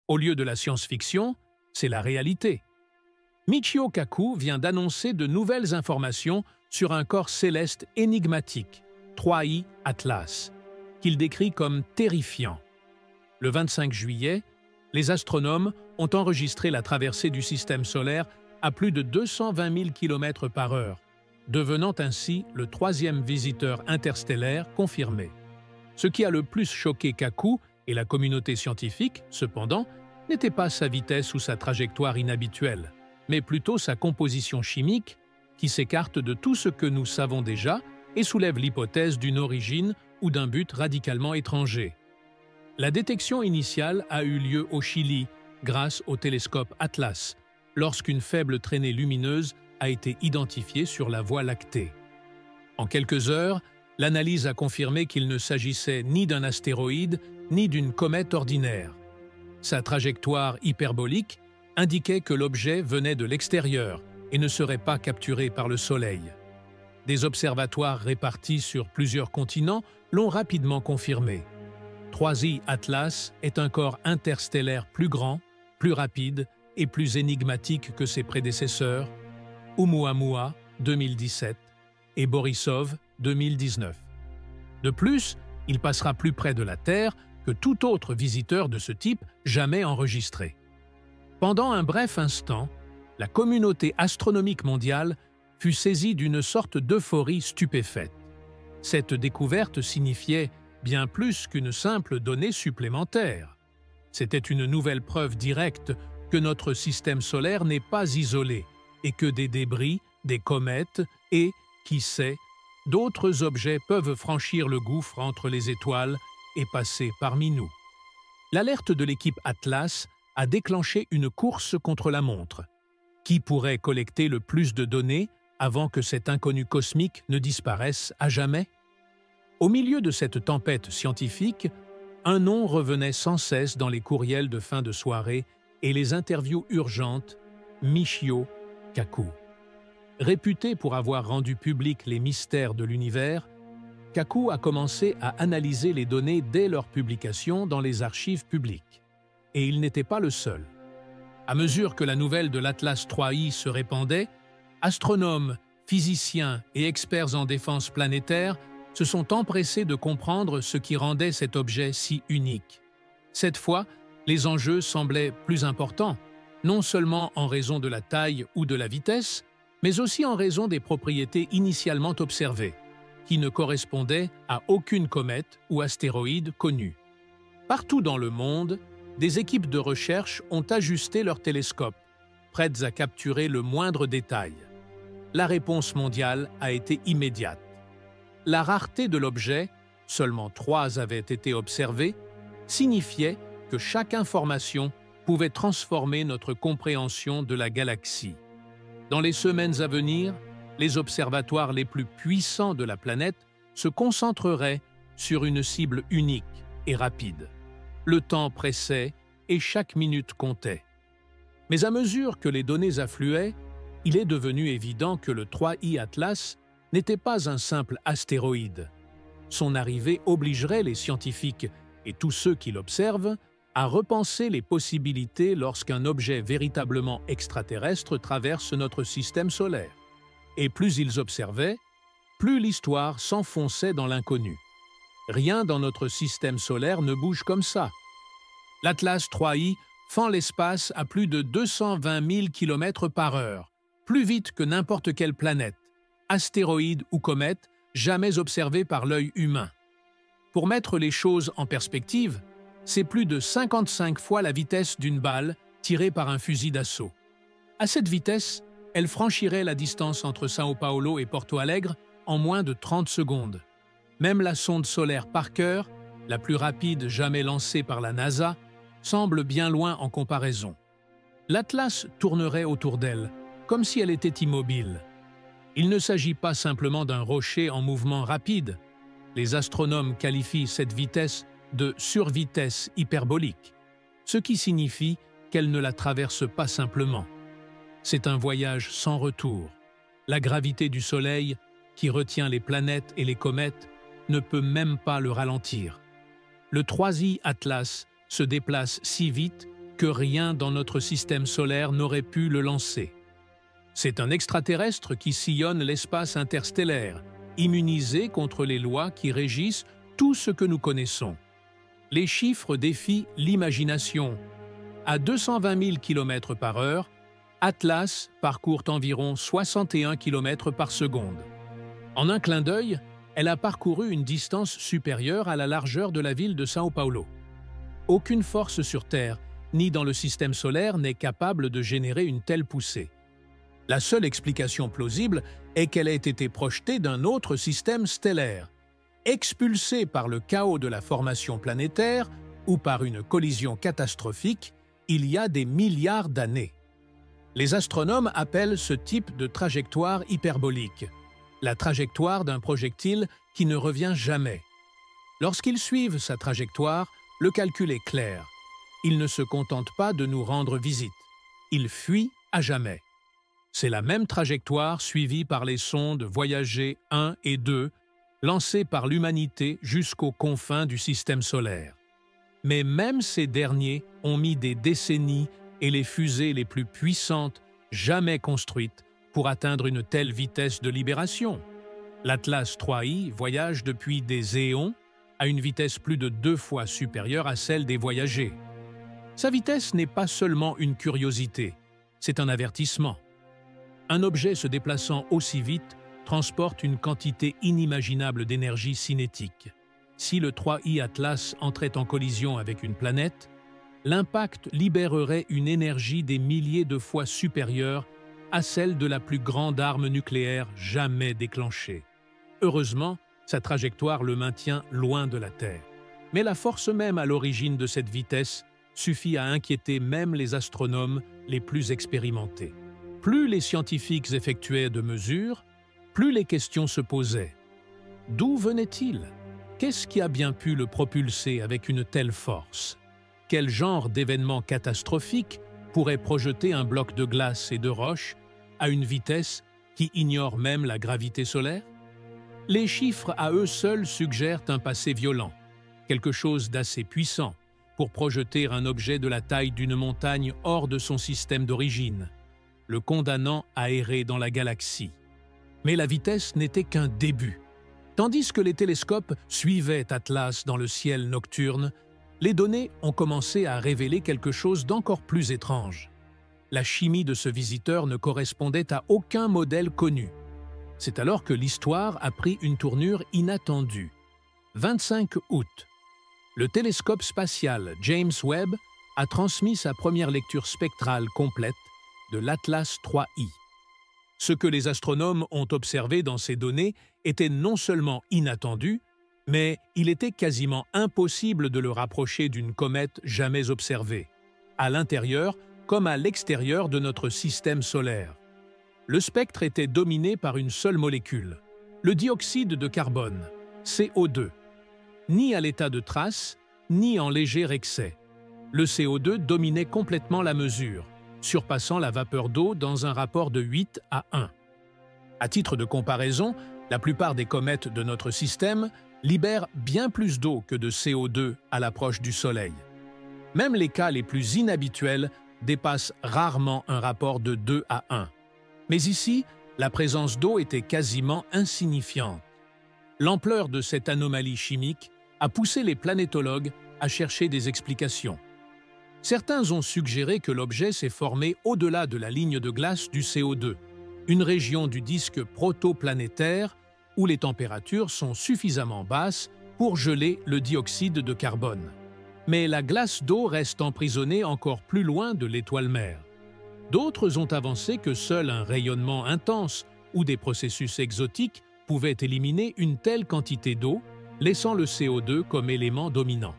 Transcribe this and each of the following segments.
Au lieu de la science-fiction, c'est la réalité. Michio Kaku vient d'annoncer de nouvelles informations sur un corps céleste énigmatique, 3I Atlas, qu'il décrit comme terrifiant. Le 25 juillet, les astronomes ont enregistré la traversée du système solaire à plus de 220 000 km/h, devenant ainsi le troisième visiteur interstellaire confirmé. Ce qui a le plus choqué Kaku et la communauté scientifique, cependant, n'était pas sa vitesse ou sa trajectoire inhabituelle, mais plutôt sa composition chimique qui s'écarte de tout ce que nous savons déjà et soulève l'hypothèse d'une origine ou d'un but radicalement étranger. La détection initiale a eu lieu au Chili grâce au télescope Atlas, lorsqu'une faible traînée lumineuse a été identifiée sur la Voie lactée. En quelques heures, l'analyse a confirmé qu'il ne s'agissait ni d'un astéroïde ni d'une comète ordinaire. Sa trajectoire hyperbolique indiquait que l'objet venait de l'extérieur et ne serait pas capturé par le Soleil. Des observatoires répartis sur plusieurs continents l'ont rapidement confirmé. 3I Atlas est un corps interstellaire plus grand, plus rapide et plus énigmatique que ses prédécesseurs, Oumuamua 2017 et Borisov 2019. De plus, il passera plus près de la Terre que tout autre visiteur de ce type jamais enregistré. Pendant un bref instant, la communauté astronomique mondiale fut saisie d'une sorte d'euphorie stupéfaite. Cette découverte signifiait bien plus qu'une simple donnée supplémentaire. C'était une nouvelle preuve directe que notre système solaire n'est pas isolé et que des débris, des comètes et, qui sait, d'autres objets peuvent franchir le gouffre entre les étoiles et passer parmi nous. L'alerte de l'équipe Atlas a déclenché une course contre la montre. Qui pourrait collecter le plus de données avant que cet inconnu cosmique ne disparaisse à jamais? Au milieu de cette tempête scientifique, un nom revenait sans cesse dans les courriels de fin de soirée et les interviews urgentes, Michio Kaku. Réputé pour avoir rendu publics les mystères de l'univers, Kaku a commencé à analyser les données dès leur publication dans les archives publiques. Et il n'était pas le seul. À mesure que la nouvelle de l'Atlas 3I se répandait, astronomes, physiciens et experts en défense planétaire se sont empressés de comprendre ce qui rendait cet objet si unique. Cette fois, les enjeux semblaient plus importants, non seulement en raison de la taille ou de la vitesse, mais aussi en raison des propriétés initialement observées, qui ne correspondaient à aucune comète ou astéroïde connue. Partout dans le monde, des équipes de recherche ont ajusté leurs télescopes, prêtes à capturer le moindre détail. La réponse mondiale a été immédiate. La rareté de l'objet, seulement 3 avaient été observés, signifiait que chaque information pouvait transformer notre compréhension de la galaxie. Dans les semaines à venir, les observatoires les plus puissants de la planète se concentreraient sur une cible unique et rapide. Le temps pressait et chaque minute comptait. Mais à mesure que les données affluaient, il est devenu évident que le 3I Atlas n'était pas un simple astéroïde. Son arrivée obligerait les scientifiques et tous ceux qui l'observent à repenser les possibilités lorsqu'un objet véritablement extraterrestre traverse notre système solaire. Et plus ils observaient, plus l'histoire s'enfonçait dans l'inconnu. Rien dans notre système solaire ne bouge comme ça. L'Atlas 3I fend l'espace à plus de 220 000 km/h, plus vite que n'importe quelle planète, astéroïde ou comète, jamais observée par l'œil humain. Pour mettre les choses en perspective, c'est plus de 55 fois la vitesse d'une balle tirée par un fusil d'assaut. À cette vitesse, elle franchirait la distance entre São Paulo et Porto Alegre en moins de 30 secondes. Même la sonde solaire Parker, la plus rapide jamais lancée par la NASA, semble bien loin en comparaison. L'Atlas tournerait autour d'elle, comme si elle était immobile. Il ne s'agit pas simplement d'un rocher en mouvement rapide. Les astronomes qualifient cette vitesse de survitesse hyperbolique, ce qui signifie qu'elle ne la traverse pas simplement. C'est un voyage sans retour. La gravité du Soleil, qui retient les planètes et les comètes, ne peut même pas le ralentir. Le 3I Atlas se déplace si vite que rien dans notre système solaire n'aurait pu le lancer. C'est un extraterrestre qui sillonne l'espace interstellaire, immunisé contre les lois qui régissent tout ce que nous connaissons. Les chiffres défient l'imagination. À 220 000 km par heure, Atlas parcourt environ 61 km par seconde. En un clin d'œil, elle a parcouru une distance supérieure à la largeur de la ville de São Paulo. Aucune force sur Terre, ni dans le système solaire, n'est capable de générer une telle poussée. La seule explication plausible est qu'elle ait été projetée d'un autre système stellaire, expulsée par le chaos de la formation planétaire ou par une collision catastrophique il y a des milliards d'années. Les astronomes appellent ce type de trajectoire hyperbolique, la trajectoire d'un projectile qui ne revient jamais. Lorsqu'ils suivent sa trajectoire, le calcul est clair. Il ne se contente pas de nous rendre visite. Il fuit à jamais. C'est la même trajectoire suivie par les sondes Voyager 1 et 2, lancées par l'humanité jusqu'aux confins du système solaire. Mais même ces derniers ont mis des décennies et les fusées les plus puissantes jamais construites pour atteindre une telle vitesse de libération. L'Atlas 3I voyage depuis des éons à une vitesse plus de 2 fois supérieure à celle des Voyagers. Sa vitesse n'est pas seulement une curiosité, c'est un avertissement. Un objet se déplaçant aussi vite transporte une quantité inimaginable d'énergie cinétique. Si le 3I Atlas entrait en collision avec une planète, l'impact libérerait une énergie des milliers de fois supérieure à celle de la plus grande arme nucléaire jamais déclenchée. Heureusement, sa trajectoire le maintient loin de la Terre. Mais la force même à l'origine de cette vitesse suffit à inquiéter même les astronomes les plus expérimentés. Plus les scientifiques effectuaient de mesures, plus les questions se posaient. D'où venait-il? Qu'est-ce qui a bien pu le propulser avec une telle force? Quel genre d'événement catastrophique pourrait projeter un bloc de glace et de roche à une vitesse qui ignore même la gravité solaire? Les chiffres à eux seuls suggèrent un passé violent, quelque chose d'assez puissant pour projeter un objet de la taille d'une montagne hors de son système d'origine, le condamnant à errer dans la galaxie. Mais la vitesse n'était qu'un début. Tandis que les télescopes suivaient Atlas dans le ciel nocturne, les données ont commencé à révéler quelque chose d'encore plus étrange. La chimie de ce visiteur ne correspondait à aucun modèle connu. C'est alors que l'histoire a pris une tournure inattendue. 25 août. Le télescope spatial James Webb a transmis sa première lecture spectrale complète de l'Atlas 3I. Ce que les astronomes ont observé dans ces données était non seulement inattendu, mais il était quasiment impossible de le rapprocher d'une comète jamais observée, à l'intérieur comme à l'extérieur de notre système solaire. Le spectre était dominé par une seule molécule, le dioxyde de carbone, CO2. Ni à l'état de trace, ni en léger excès. Le CO2 dominait complètement la mesure, surpassant la vapeur d'eau dans un rapport de 8 à 1. À titre de comparaison, la plupart des comètes de notre système libèrent bien plus d'eau que de CO2 à l'approche du Soleil. Même les cas les plus inhabituels dépassent rarement un rapport de 2 à 1. Mais ici, la présence d'eau était quasiment insignifiante. L'ampleur de cette anomalie chimique a poussé les planétologues à chercher des explications. Certains ont suggéré que l'objet s'est formé au-delà de la ligne de glace du CO2, une région du disque protoplanétaire où les températures sont suffisamment basses pour geler le dioxyde de carbone. Mais la glace d'eau reste emprisonnée encore plus loin de l'étoile mère. D'autres ont avancé que seul un rayonnement intense ou des processus exotiques pouvaient éliminer une telle quantité d'eau, laissant le CO2 comme élément dominant.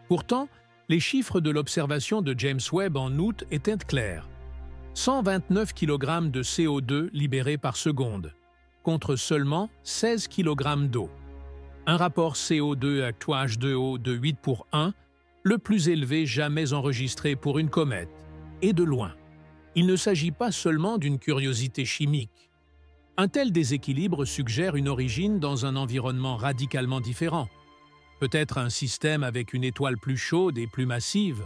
Pourtant, les chiffres de l'observation de James Webb en août étaient clairs. 129 kg de CO2 libérés par seconde, contre seulement 16 kg d'eau. Un rapport CO2 à H2O de 8 pour 1, le plus élevé jamais enregistré pour une comète, et de loin. Il ne s'agit pas seulement d'une curiosité chimique. Un tel déséquilibre suggère une origine dans un environnement radicalement différent. Peut-être un système avec une étoile plus chaude et plus massive.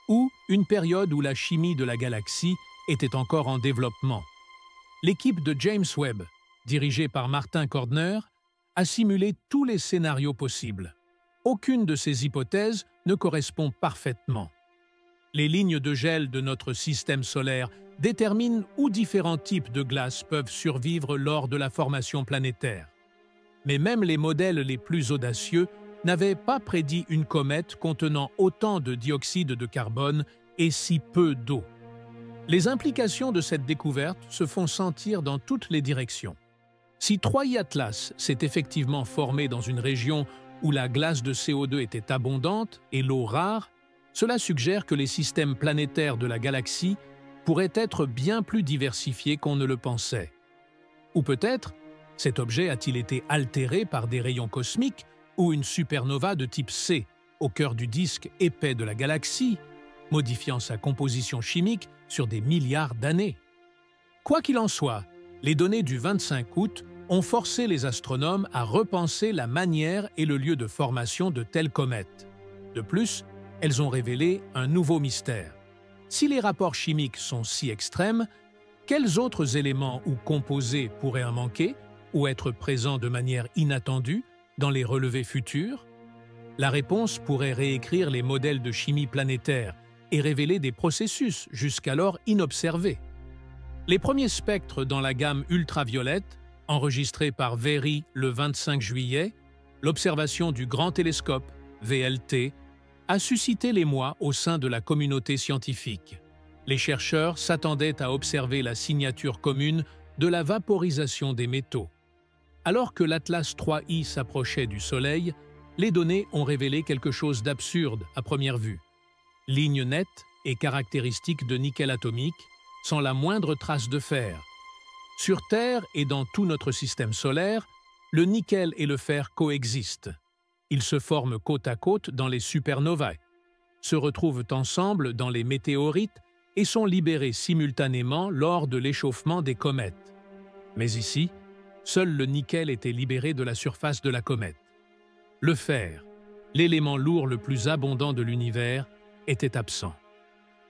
ou une période où la chimie de la galaxie était encore en développement. L'équipe de James Webb, dirigée par Martin Cordner, a simulé tous les scénarios possibles. Aucune de ces hypothèses ne correspond parfaitement. Les lignes de gel de notre système solaire déterminent où différents types de glace peuvent survivre lors de la formation planétaire. Mais même les modèles les plus audacieux n'avaient pas prédit une comète contenant autant de dioxyde de carbone et si peu d'eau. Les implications de cette découverte se font sentir dans toutes les directions. Si 3I Atlas s'est effectivement formé dans une région où la glace de CO2 était abondante et l'eau rare, cela suggère que les systèmes planétaires de la galaxie pourraient être bien plus diversifiés qu'on ne le pensait. Ou peut-être, cet objet a-t-il été altéré par des rayons cosmiques ou une supernova de type C au cœur du disque épais de la galaxie, modifiant sa composition chimique sur des milliards d'années. Quoi qu'il en soit, les données du 25 août ont forcé les astronomes à repenser la manière et le lieu de formation de telles comètes. De plus, elles ont révélé un nouveau mystère. Si les rapports chimiques sont si extrêmes, quels autres éléments ou composés pourraient en manquer ou être présents de manière inattendue dans les relevés futurs? La réponse pourrait réécrire les modèles de chimie planétaire et révéler des processus jusqu'alors inobservés. Les premiers spectres dans la gamme ultraviolette, enregistrés par VERY le 25 juillet, l'observation du Grand Télescope, VLT, a suscité l'émoi au sein de la communauté scientifique. Les chercheurs s'attendaient à observer la signature commune de la vaporisation des métaux. Alors que l'Atlas 3I s'approchait du Soleil, les données ont révélé quelque chose d'absurde à première vue. Lignes nettes et caractéristiques de nickel atomique, sans la moindre trace de fer. Sur Terre et dans tout notre système solaire, le nickel et le fer coexistent. Ils se forment côte à côte dans les supernovae, se retrouvent ensemble dans les météorites et sont libérés simultanément lors de l'échauffement des comètes. Mais ici, seul le nickel était libéré de la surface de la comète. Le fer, l'élément lourd le plus abondant de l'univers, était absent.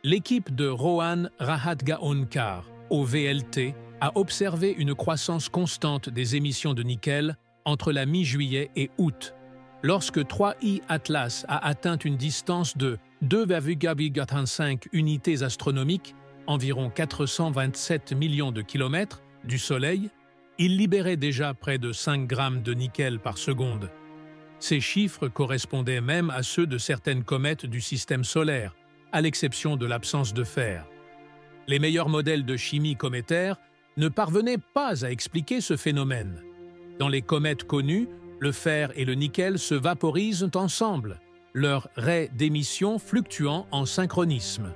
L'équipe de Rohan Rahatgaonkar, au VLT, a observé une croissance constante des émissions de nickel entre la mi-juillet et août, lorsque 3I Atlas a atteint une distance de 2,5 unités astronomiques, environ 427 millions de kilomètres, du Soleil, il libérait déjà près de 5 grammes de nickel par seconde. Ces chiffres correspondaient même à ceux de certaines comètes du système solaire, à l'exception de l'absence de fer. Les meilleurs modèles de chimie cométaire ne parvenaient pas à expliquer ce phénomène. Dans les comètes connues, le fer et le nickel se vaporisent ensemble, leurs raies d'émission fluctuant en synchronisme.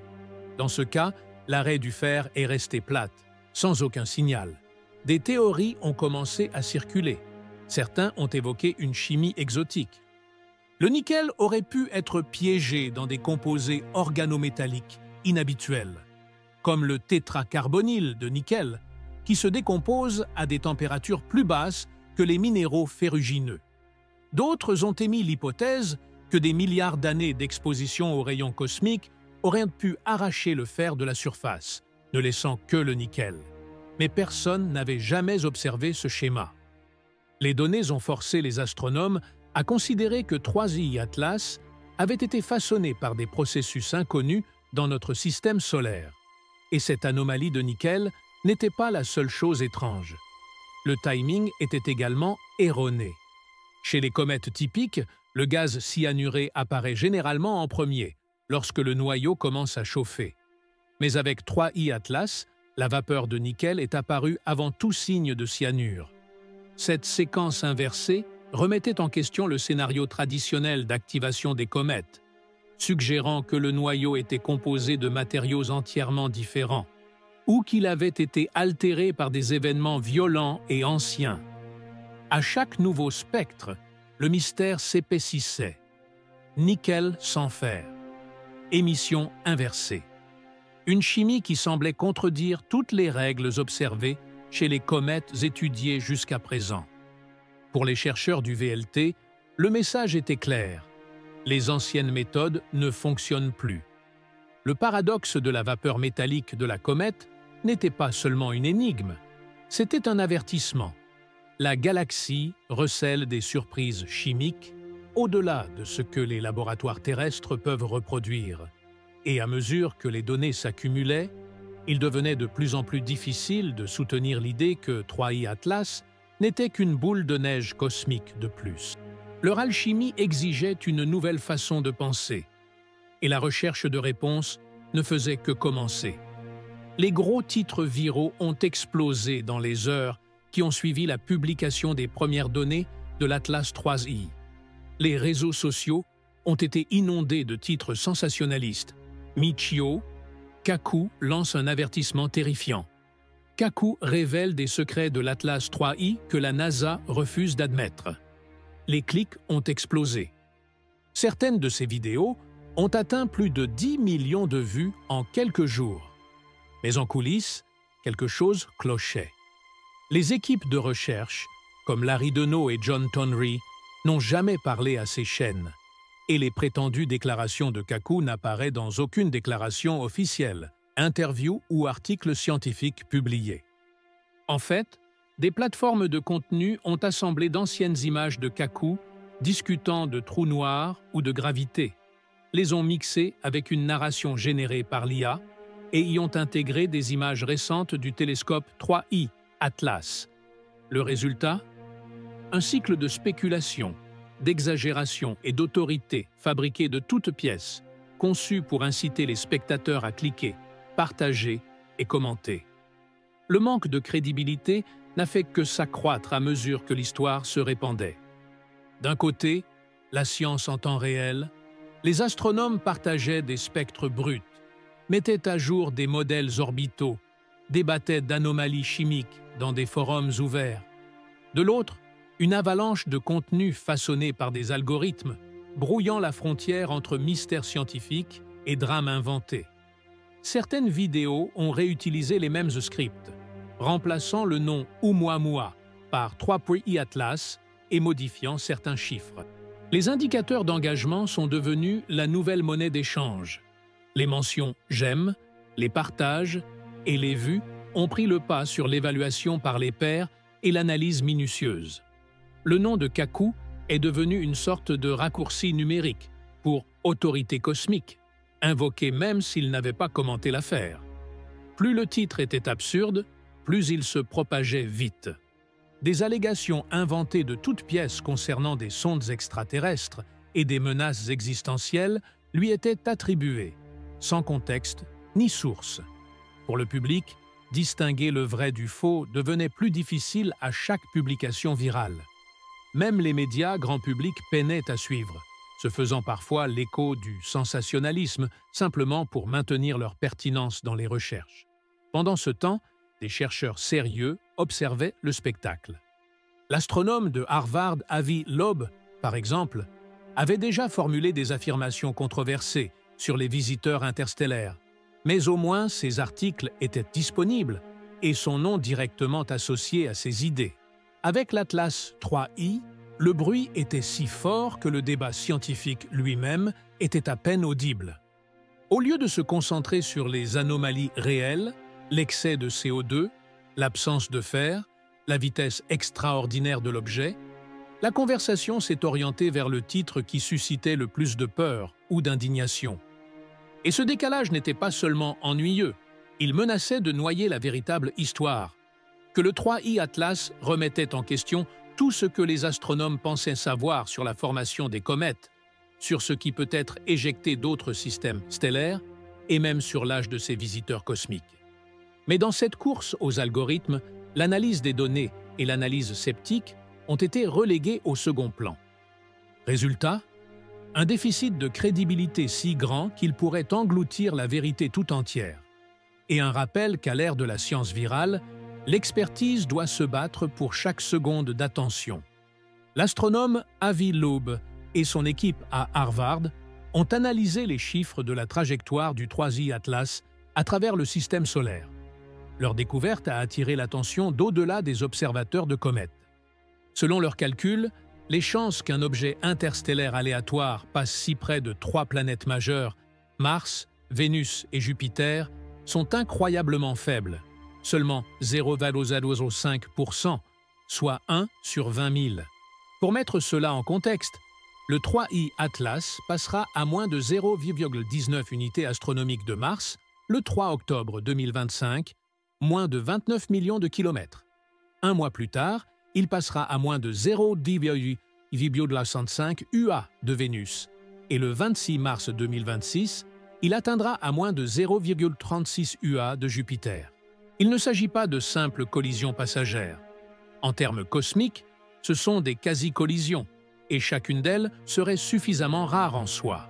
Dans ce cas, la raie du fer est restée plate, sans aucun signal. Des théories ont commencé à circuler. Certains ont évoqué une chimie exotique. Le nickel aurait pu être piégé dans des composés organométalliques inhabituels, comme le tétracarbonyle de nickel, qui se décompose à des températures plus basses que les minéraux ferrugineux. D'autres ont émis l'hypothèse que des milliards d'années d'exposition aux rayons cosmiques auraient pu arracher le fer de la surface, ne laissant que le nickel. Mais personne n'avait jamais observé ce schéma. Les données ont forcé les astronomes à considérer que 3I Atlas avait été façonné par des processus inconnus dans notre système solaire. Et cette anomalie de nickel n'était pas la seule chose étrange. Le timing était également erroné. Chez les comètes typiques, le gaz cyanuré apparaît généralement en premier, lorsque le noyau commence à chauffer. Mais avec 3I Atlas, la vapeur de nickel est apparue avant tout signe de cyanure. Cette séquence inversée remettait en question le scénario traditionnel d'activation des comètes, suggérant que le noyau était composé de matériaux entièrement différents, ou qu'il avait été altéré par des événements violents et anciens. À chaque nouveau spectre, le mystère s'épaississait. Nickel sans fer. Émission inversée. Une chimie qui semblait contredire toutes les règles observées chez les comètes étudiées jusqu'à présent. Pour les chercheurs du VLT, le message était clair. Les anciennes méthodes ne fonctionnent plus. le paradoxe de la vapeur métallique de la comète n'était pas seulement une énigme, c'était un avertissement. La galaxie recèle des surprises chimiques au-delà de ce que les laboratoires terrestres peuvent reproduire. Et à mesure que les données s'accumulaient, il devenait de plus en plus difficile de soutenir l'idée que 3i Atlas n'était qu'une boule de neige cosmique de plus. Leur alchimie exigeait une nouvelle façon de penser, et la recherche de réponses ne faisait que commencer. Les gros titres viraux ont explosé dans les heures qui ont suivi la publication des premières données de l'Atlas 3i. Les réseaux sociaux ont été inondés de titres sensationnalistes. Michio Kaku lance un avertissement terrifiant. Kaku révèle des secrets de l'Atlas 3i que la NASA refuse d'admettre. Les clics ont explosé. Certaines de ces vidéos ont atteint plus de 10 millions de vues en quelques jours. Mais en coulisses, quelque chose clochait. Les équipes de recherche, comme Larry Denot et John Tonry, n'ont jamais parlé à ces chaînes, et les prétendues déclarations de Kaku n'apparaissent dans aucune déclaration officielle, interview ou article scientifique publié. En fait, des plateformes de contenu ont assemblé d'anciennes images de Kaku discutant de trous noirs ou de gravité, les ont mixées avec une narration générée par l'IA et y ont intégré des images récentes du télescope 3i Atlas. Le résultat ? Un cycle de spéculation, d'exagération et d'autorité fabriqué de toutes pièces, conçu pour inciter les spectateurs à cliquer, partager et commenter. Le manque de crédibilité n'a fait que s'accroître à mesure que l'histoire se répandait. D'un côté, la science en temps réel, les astronomes partageaient des spectres bruts, mettaient à jour des modèles orbitaux, débattaient d'anomalies chimiques dans des forums ouverts. De l'autre, une avalanche de contenus façonnés par des algorithmes, brouillant la frontière entre mystères scientifiques et drames inventés. Certaines vidéos ont réutilisé les mêmes scripts, remplaçant le nom Oumuamua par 3i Atlas et modifiant certains chiffres. Les indicateurs d'engagement sont devenus la nouvelle monnaie d'échange. Les mentions « j'aime », les partages et les vues ont pris le pas sur l'évaluation par les pairs et l'analyse minutieuse. Le nom de Kaku est devenu une sorte de raccourci numérique pour « autorité cosmique », invoqué même s'il n'avait pas commenté l'affaire. Plus le titre était absurde, plus il se propageait vite. Des allégations inventées de toutes pièces concernant des sondes extraterrestres et des menaces existentielles lui étaient attribuées, sans contexte ni source. Pour le public, distinguer le vrai du faux devenait plus difficile à chaque publication virale. Même les médias grand public peinaient à suivre, se faisant parfois l'écho du sensationnalisme simplement pour maintenir leur pertinence dans les recherches. Pendant ce temps, des chercheurs sérieux observaient le spectacle. L'astronome de Harvard Avi Loeb, par exemple, avait déjà formulé des affirmations controversées sur les visiteurs interstellaires, mais au moins ses articles étaient disponibles et son nom directement associé à ses idées. Avec l'Atlas 3i, le bruit était si fort que le débat scientifique lui-même était à peine audible. Au lieu de se concentrer sur les anomalies réelles, l'excès de CO2, l'absence de fer, la vitesse extraordinaire de l'objet, la conversation s'est orientée vers le titre qui suscitait le plus de peur ou d'indignation. Et ce décalage n'était pas seulement ennuyeux, il menaçait de noyer la véritable histoire, que le 3i Atlas remettait en question tout ce que les astronomes pensaient savoir sur la formation des comètes, sur ce qui peut être éjecté d'autres systèmes stellaires et même sur l'âge de ces visiteurs cosmiques. Mais dans cette course aux algorithmes, l'analyse des données et l'analyse sceptique ont été reléguées au second plan. Résultat, un déficit de crédibilité si grand qu'il pourrait engloutir la vérité tout entière. Et un rappel qu'à l'ère de la science virale, l'expertise doit se battre pour chaque seconde d'attention. L'astronome Avi Loeb et son équipe à Harvard ont analysé les chiffres de la trajectoire du 3i Atlas à travers le système solaire. Leur découverte a attiré l'attention d'au-delà des observateurs de comètes. Selon leurs calculs, les chances qu'un objet interstellaire aléatoire passe si près de 3 planètes majeures, Mars, Vénus et Jupiter sont incroyablement faibles, seulement 0,05%, soit 1 sur 20 000. Pour mettre cela en contexte, le 3I Atlas passera à moins de 0,19 unités astronomiques de Mars le 3 octobre 2025, moins de 29 millions de kilomètres. Un mois plus tard, il passera à moins de 0,65 UA de Vénus, et le 26 mars 2026, il atteindra à moins de 0,36 UA de Jupiter. Il ne s'agit pas de simples collisions passagères. En termes cosmiques, ce sont des quasi-collisions, et chacune d'elles serait suffisamment rare en soi.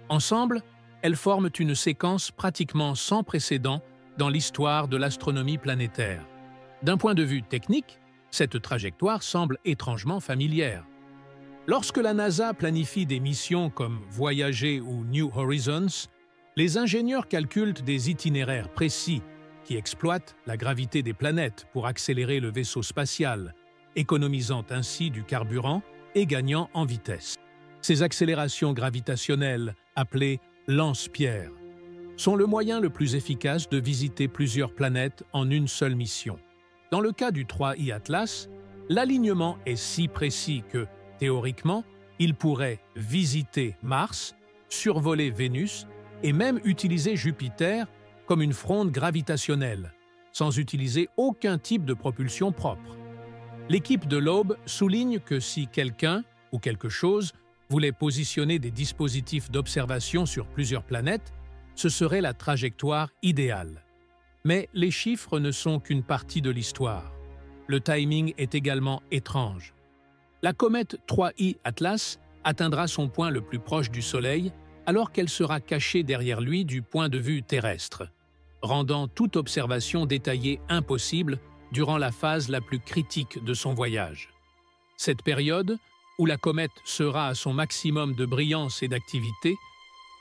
Ensemble, elles forment une séquence pratiquement sans précédent dans l'histoire de l'astronomie planétaire. D'un point de vue technique, cette trajectoire semble étrangement familière. Lorsque la NASA planifie des missions comme Voyager ou New Horizons, les ingénieurs calculent des itinéraires précis qui exploitent la gravité des planètes pour accélérer le vaisseau spatial, économisant ainsi du carburant et gagnant en vitesse. Ces accélérations gravitationnelles, appelées lance-pierres, sont le moyen le plus efficace de visiter plusieurs planètes en une seule mission. Dans le cas du 3I Atlas, l'alignement est si précis que, théoriquement, il pourrait visiter Mars, survoler Vénus et même utiliser Jupiter comme une fronde gravitationnelle, sans utiliser aucun type de propulsion propre. L'équipe de l'Aube souligne que si quelqu'un ou quelque chose voulait positionner des dispositifs d'observation sur plusieurs planètes, ce serait la trajectoire idéale. Mais les chiffres ne sont qu'une partie de l'histoire. Le timing est également étrange. La comète 3I Atlas atteindra son point le plus proche du Soleil alors qu'elle sera cachée derrière lui du point de vue terrestre, rendant toute observation détaillée impossible durant la phase la plus critique de son voyage. Cette période, où la comète sera à son maximum de brillance et d'activité,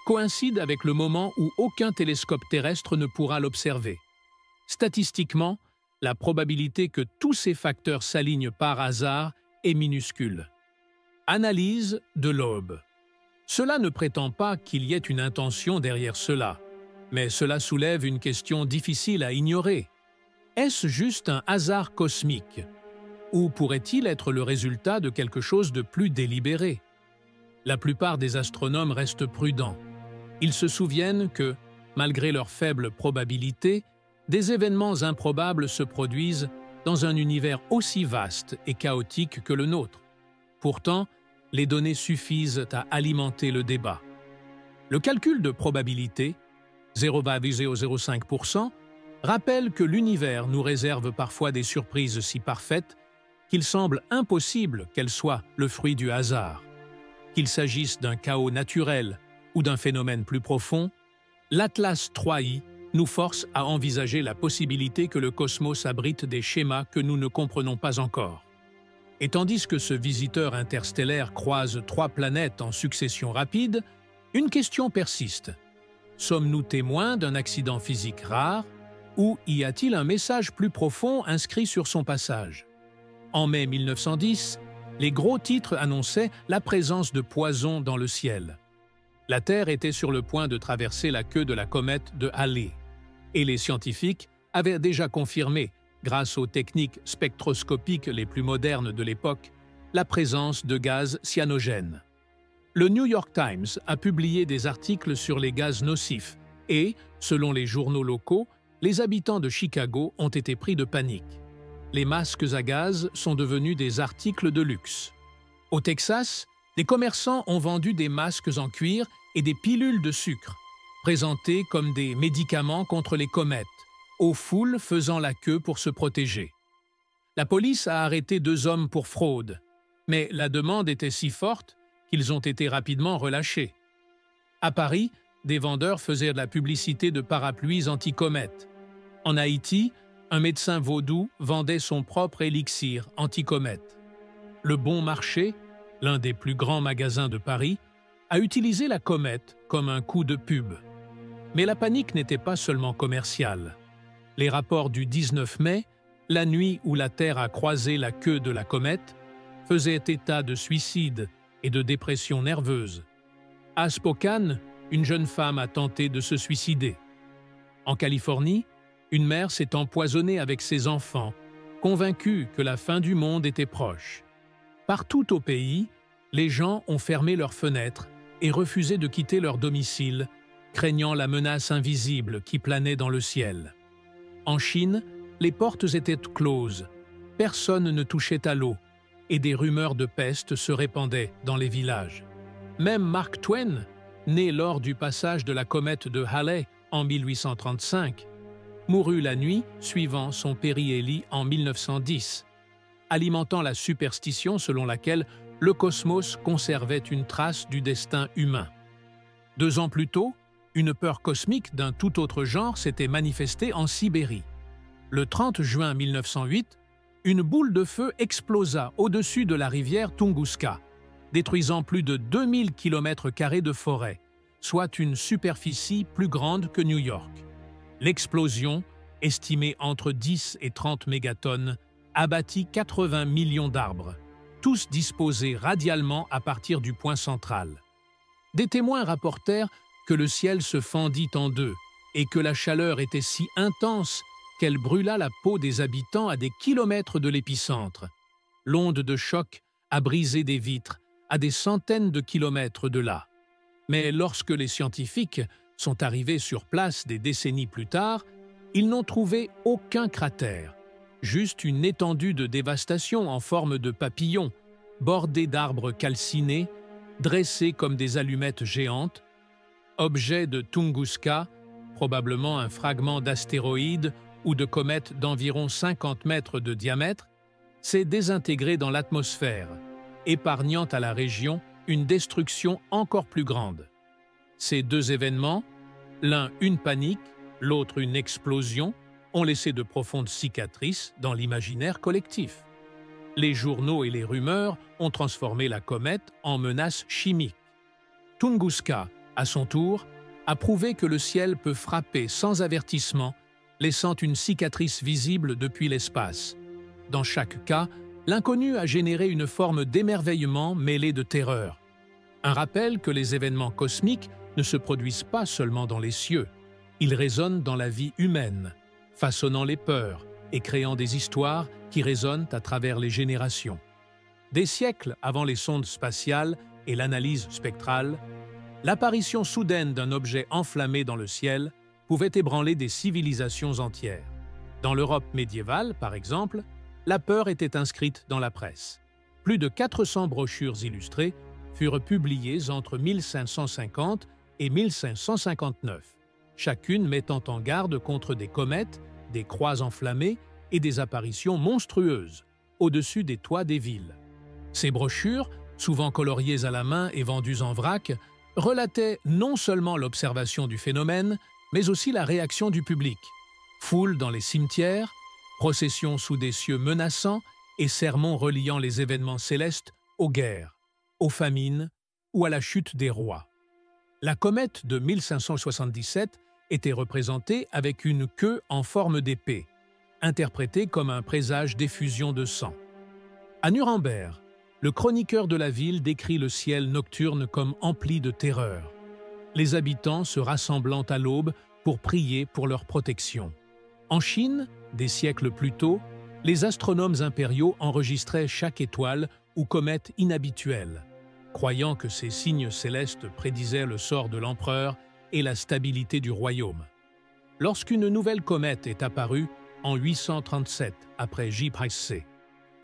coïncide avec le moment où aucun télescope terrestre ne pourra l'observer. Statistiquement, la probabilité que tous ces facteurs s'alignent par hasard est minuscule. Analyse de l'Aube. Cela ne prétend pas qu'il y ait une intention derrière cela, mais cela soulève une question difficile à ignorer. Est-ce juste un hasard cosmique? Ou pourrait-il être le résultat de quelque chose de plus délibéré? La plupart des astronomes restent prudents. Ils se souviennent que, malgré leur faible probabilité, des événements improbables se produisent dans un univers aussi vaste et chaotique que le nôtre. Pourtant, les données suffisent à alimenter le débat. Le calcul de probabilité, 0,005%, rappelle que l'univers nous réserve parfois des surprises si parfaites qu'il semble impossible qu'elles soient le fruit du hasard. Qu'il s'agisse d'un chaos naturel ou d'un phénomène plus profond, l'Atlas 3I nous force à envisager la possibilité que le cosmos abrite des schémas que nous ne comprenons pas encore. Et tandis que ce visiteur interstellaire croise 3 planètes en succession rapide, une question persiste. Sommes-nous témoins d'un accident physique rare ou y a-t-il un message plus profond inscrit sur son passage? En mai 1910, les gros titres annonçaient la présence de poisons dans le ciel. La Terre était sur le point de traverser la queue de la comète de Halley, et les scientifiques avaient déjà confirmé, grâce aux techniques spectroscopiques les plus modernes de l'époque, la présence de gaz cyanogènes. Le New York Times a publié des articles sur les gaz nocifs et, selon les journaux locaux, les habitants de Chicago ont été pris de panique. Les masques à gaz sont devenus des articles de luxe. Au Texas, des commerçants ont vendu des masques en cuir et des pilules de sucre, présentés comme des médicaments contre les comètes, aux foules faisant la queue pour se protéger. La police a arrêté 2 hommes pour fraude, mais la demande était si forte qu'ils ont été rapidement relâchés. À Paris, des vendeurs faisaient de la publicité de parapluies anti-comètes. En Haïti, un médecin vaudou vendait son propre élixir anti-comète. Le Bon Marché, l'un des plus grands magasins de Paris, a utilisé la comète comme un coup de pub. Mais la panique n'était pas seulement commerciale. Les rapports du 19 mai, la nuit où la Terre a croisé la queue de la comète, faisaient état de suicide et de dépression nerveuse. À Spokane, une jeune femme a tenté de se suicider. En Californie, une mère s'est empoisonnée avec ses enfants, convaincue que la fin du monde était proche. Partout au pays, les gens ont fermé leurs fenêtres et refusé de quitter leur domicile, craignant la menace invisible qui planait dans le ciel. En Chine, les portes étaient closes, personne ne touchait à l'eau, et des rumeurs de peste se répandaient dans les villages. Même Mark Twain, né lors du passage de la comète de Halley en 1835, mourut la nuit suivant son périhélie en 1910, alimentant la superstition selon laquelle le cosmos conservait une trace du destin humain. 2 ans plus tôt, une peur cosmique d'un tout autre genre s'était manifestée en Sibérie. Le 30 juin 1908, une boule de feu explosa au-dessus de la rivière Tunguska, détruisant plus de 2000 km² de forêt, soit une superficie plus grande que New York. L'explosion, estimée entre 10 et 30 mégatonnes, abattit 80 millions d'arbres, tous disposés radialement à partir du point central. Des témoins rapportèrent que le ciel se fendit en deux et que la chaleur était si intense qu'elle brûla la peau des habitants à des kilomètres de l'épicentre. L'onde de choc a brisé des vitres à des centaines de kilomètres de là. Mais lorsque les scientifiques sont arrivés sur place des décennies plus tard, ils n'ont trouvé aucun cratère, juste une étendue de dévastation en forme de papillon, bordée d'arbres calcinés, dressés comme des allumettes géantes. Objet de Tunguska, probablement un fragment d'astéroïde ou de comète d'environ 50 mètres de diamètre, s'est désintégré dans l'atmosphère, épargnant à la région une destruction encore plus grande. Ces 2 événements, l'un une panique, l'autre une explosion, ont laissé de profondes cicatrices dans l'imaginaire collectif. Les journaux et les rumeurs ont transformé la comète en menace chimique. Tunguska, à son tour, a prouvé que le ciel peut frapper sans avertissement, laissant une cicatrice visible depuis l'espace. Dans chaque cas, l'inconnu a généré une forme d'émerveillement mêlé de terreur. Un rappel que les événements cosmiques ne se produisent pas seulement dans les cieux. Ils résonnent dans la vie humaine, façonnant les peurs et créant des histoires qui résonnent à travers les générations. Des siècles avant les sondes spatiales et l'analyse spectrale, l'apparition soudaine d'un objet enflammé dans le ciel pouvait ébranler des civilisations entières. Dans l'Europe médiévale, par exemple, la peur était inscrite dans la presse. Plus de 400 brochures illustrées furent publiées entre 1550 et 1559, chacune mettant en garde contre des comètes, des croix enflammées et des apparitions monstrueuses au-dessus des toits des villes. Ces brochures, souvent coloriées à la main et vendues en vrac, relataient non seulement l'observation du phénomène, mais aussi la réaction du public. Foule dans les cimetières, processions sous des cieux menaçants et sermons reliant les événements célestes aux guerres, aux famines ou à la chute des rois. La comète de 1577 était représentée avec une queue en forme d'épée, interprétée comme un présage d'effusion de sang. À Nuremberg, le chroniqueur de la ville décrit le ciel nocturne comme empli de terreur, les habitants se rassemblant à l'aube pour prier pour leur protection. En Chine, des siècles plus tôt, les astronomes impériaux enregistraient chaque étoile ou comète inhabituelle, croyant que ces signes célestes prédisaient le sort de l'empereur et la stabilité du royaume. Lorsqu'une nouvelle comète est apparue en 837 après J-C,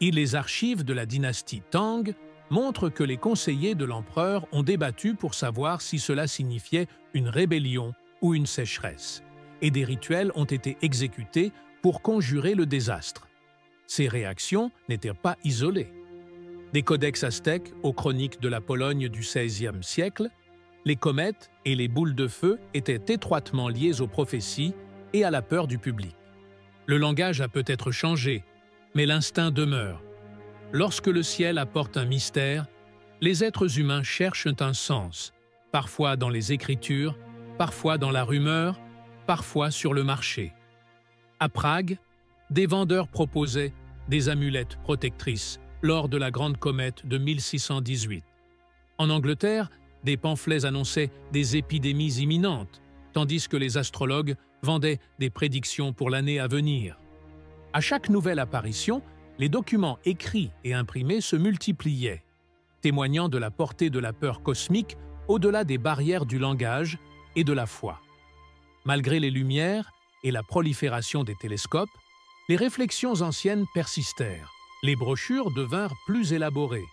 et les archives de la dynastie Tang montrent que les conseillers de l'empereur ont débattu pour savoir si cela signifiait une rébellion ou une sécheresse, et des rituels ont été exécutés pour conjurer le désastre. Ces réactions n'étaient pas isolées. Des codex aztèques aux chroniques de la Pologne du XVIe siècle, les comètes et les boules de feu étaient étroitement liées aux prophéties et à la peur du public. Le langage a peut-être changé, mais l'instinct demeure. Lorsque le ciel apporte un mystère, les êtres humains cherchent un sens, parfois dans les Écritures, parfois dans la rumeur, parfois sur le marché. À Prague, des vendeurs proposaient des amulettes protectrices lors de la grande comète de 1618. En Angleterre, des pamphlets annonçaient des épidémies imminentes, tandis que les astrologues vendaient des prédictions pour l'année à venir. À chaque nouvelle apparition, les documents écrits et imprimés se multipliaient, témoignant de la portée de la peur cosmique au-delà des barrières du langage et de la foi. Malgré les lumières et la prolifération des télescopes, les réflexions anciennes persistèrent. Les brochures devinrent plus élaborées,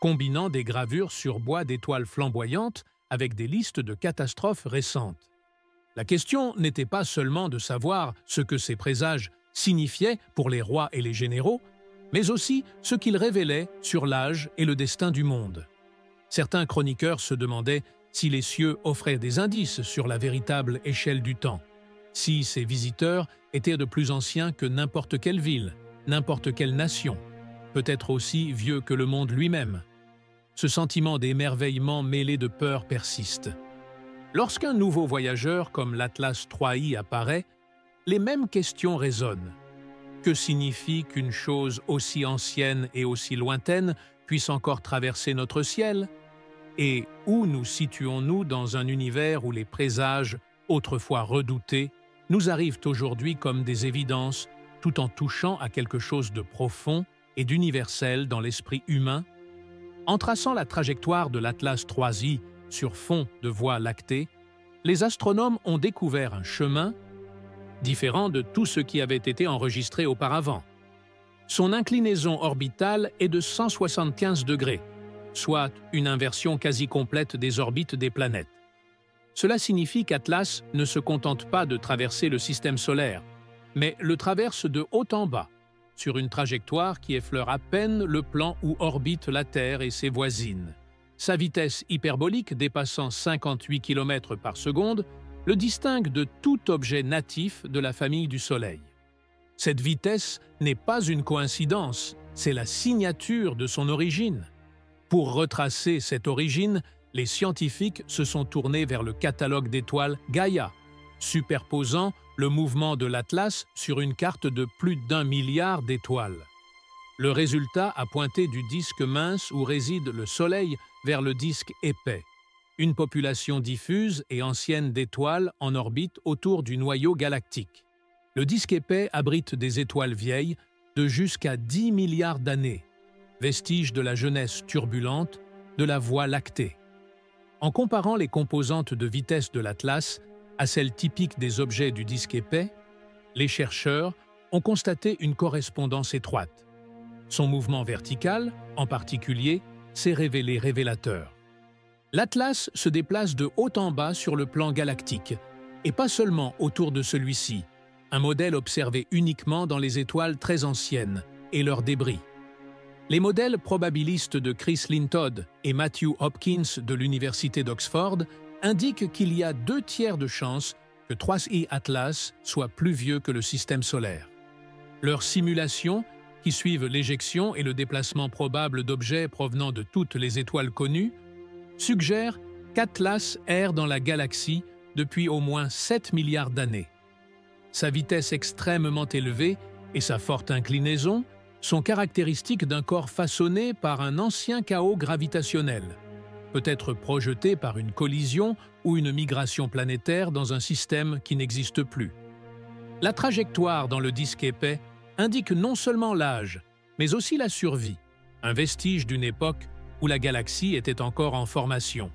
combinant des gravures sur bois d'étoiles flamboyantes avec des listes de catastrophes récentes. La question n'était pas seulement de savoir ce que ces présages signifiaient pour les rois et les généraux, mais aussi ce qu'ils révélaient sur l'âge et le destin du monde. Certains chroniqueurs se demandaient si les cieux offraient des indices sur la véritable échelle du temps, si ces visiteurs étaient de plus anciens que n'importe quelle ville, n'importe quelle nation, peut-être aussi vieux que le monde lui-même. Ce sentiment d'émerveillement mêlé de peur persiste. Lorsqu'un nouveau voyageur comme l'Atlas 3i apparaît, les mêmes questions résonnent. Que signifie qu'une chose aussi ancienne et aussi lointaine puisse encore traverser notre ciel? Et où nous situons-nous dans un univers où les présages, autrefois redoutés, nous arrivent aujourd'hui comme des évidences, tout en touchant à quelque chose de profond et d'universel dans l'esprit humain? En traçant la trajectoire de l'Atlas 3i sur fond de Voie lactée, les astronomes ont découvert un chemin différent de tout ce qui avait été enregistré auparavant. Son inclinaison orbitale est de 175 degrés, soit une inversion quasi complète des orbites des planètes. Cela signifie qu'Atlas ne se contente pas de traverser le système solaire, mais le traverse de haut en bas, sur une trajectoire qui effleure à peine le plan où orbite la Terre et ses voisines. Sa vitesse hyperbolique dépassant 58 km par seconde le distingue de tout objet natif de la famille du Soleil. Cette vitesse n'est pas une coïncidence, c'est la signature de son origine. Pour retracer cette origine, les scientifiques se sont tournés vers le catalogue d'étoiles Gaïa, superposant le mouvement de l'Atlas sur une carte de plus d'1 milliard d'étoiles. Le résultat a pointé du disque mince où réside le Soleil vers le disque épais, une population diffuse et ancienne d'étoiles en orbite autour du noyau galactique. Le disque épais abrite des étoiles vieilles de jusqu'à 10 milliards d'années, vestiges de la jeunesse turbulente de la Voie lactée. En comparant les composantes de vitesse de l'Atlas à celles typiques des objets du disque épais, les chercheurs ont constaté une correspondance étroite. Son mouvement vertical, en particulier, s'est révélé révélateur. L'Atlas se déplace de haut en bas sur le plan galactique, et pas seulement autour de celui-ci, un modèle observé uniquement dans les étoiles très anciennes et leurs débris. Les modèles probabilistes de Chris Lintodd et Matthew Hopkins de l'Université d'Oxford indiquent qu'il y a 2/3 de chances que 3i Atlas soit plus vieux que le système solaire. Leurs simulations, qui suivent l'éjection et le déplacement probable d'objets provenant de toutes les étoiles connues, suggèrent qu'Atlas erre dans la galaxie depuis au moins 7 milliards d'années. Sa vitesse extrêmement élevée et sa forte inclinaison sont caractéristiques d'un corps façonné par un ancien chaos gravitationnel, peut-être projeté par une collision ou une migration planétaire dans un système qui n'existe plus. La trajectoire dans le disque épais indique non seulement l'âge, mais aussi la survie, un vestige d'une époque où la galaxie était encore en formation.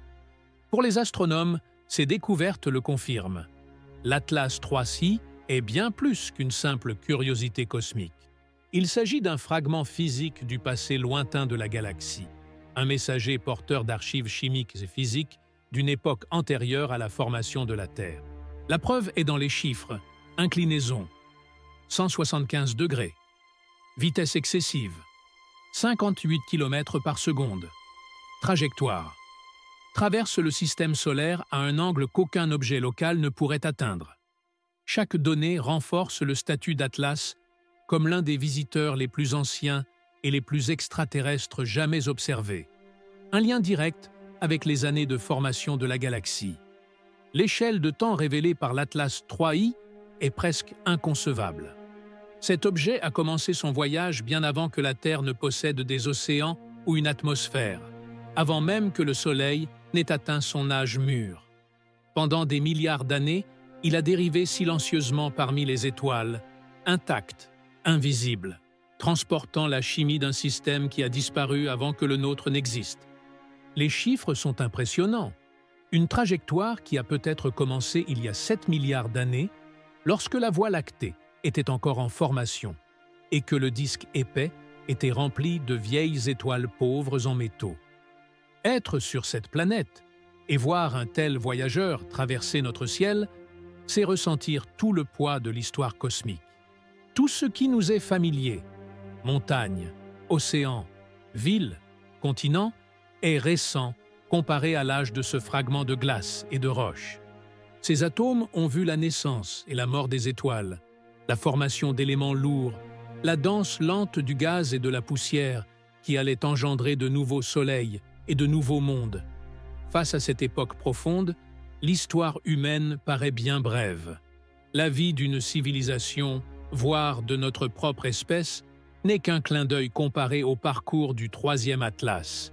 Pour les astronomes, ces découvertes le confirment. L'Atlas 3i est bien plus qu'une simple curiosité cosmique. Il s'agit d'un fragment physique du passé lointain de la galaxie, un messager porteur d'archives chimiques et physiques d'une époque antérieure à la formation de la Terre. La preuve est dans les chiffres. Inclinaison, 175 degrés. Vitesse excessive, 58 km par seconde. Trajectoire. Traverse le système solaire à un angle qu'aucun objet local ne pourrait atteindre. Chaque donnée renforce le statut d'Atlas comme l'un des visiteurs les plus anciens et les plus extraterrestres jamais observés. Un lien direct avec les années de formation de la galaxie. L'échelle de temps révélée par l'Atlas 3i est presque inconcevable. Cet objet a commencé son voyage bien avant que la Terre ne possède des océans ou une atmosphère, avant même que le Soleil n'ait atteint son âge mûr. Pendant des milliards d'années, il a dérivé silencieusement parmi les étoiles, intact, invisible, transportant la chimie d'un système qui a disparu avant que le nôtre n'existe. Les chiffres sont impressionnants. Une trajectoire qui a peut-être commencé il y a 7 milliards d'années, lorsque la Voie lactée était encore en formation et que le disque épais était rempli de vieilles étoiles pauvres en métaux. Être sur cette planète et voir un tel voyageur traverser notre ciel, c'est ressentir tout le poids de l'histoire cosmique. Tout ce qui nous est familier, montagnes, océans, villes, continents, est récent comparé à l'âge de ce fragment de glace et de roche. Ces atomes ont vu la naissance et la mort des étoiles, la formation d'éléments lourds, la danse lente du gaz et de la poussière qui allait engendrer de nouveaux soleils et de nouveaux mondes. Face à cette époque profonde, l'histoire humaine paraît bien brève. La vie d'une civilisation, voire de notre propre espèce, n'est qu'un clin d'œil comparé au parcours du troisième Atlas.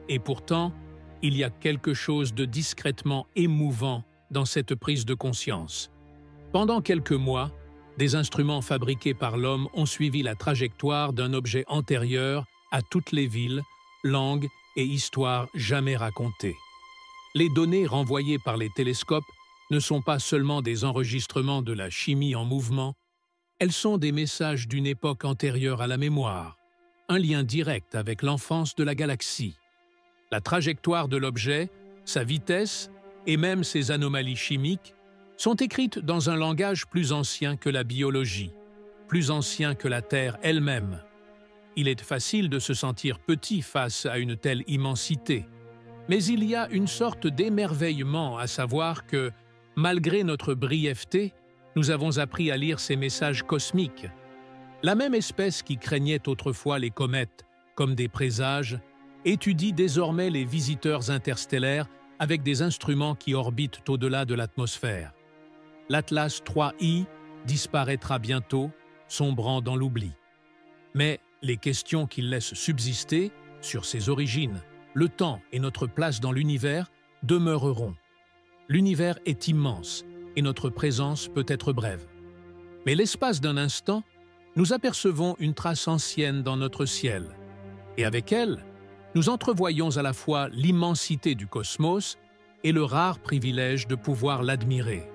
Et pourtant, il y a quelque chose de discrètement émouvant dans cette prise de conscience. Pendant quelques mois, des instruments fabriqués par l'homme ont suivi la trajectoire d'un objet antérieur à toutes les villes, langues et histoires jamais racontées. Les données renvoyées par les télescopes ne sont pas seulement des enregistrements de la chimie en mouvement, elles sont des messages d'une époque antérieure à la mémoire, un lien direct avec l'enfance de la galaxie. La trajectoire de l'objet, sa vitesse et même ses anomalies chimiques sont écrites dans un langage plus ancien que la biologie, plus ancien que la Terre elle-même. Il est facile de se sentir petit face à une telle immensité, mais il y a une sorte d'émerveillement à savoir que, malgré notre brièveté, nous avons appris à lire ces messages cosmiques. La même espèce qui craignait autrefois les comètes comme des présages étudie désormais les visiteurs interstellaires avec des instruments qui orbitent au-delà de l'atmosphère. L'Atlas 3I disparaîtra bientôt, sombrant dans l'oubli. Mais les questions qu'il laisse subsister sur ses origines, le temps et notre place dans l'univers demeureront. L'univers est immense et notre présence peut être brève. Mais l'espace d'un instant, nous apercevons une trace ancienne dans notre ciel. Et avec elle, nous entrevoyons à la fois l'immensité du cosmos et le rare privilège de pouvoir l'admirer.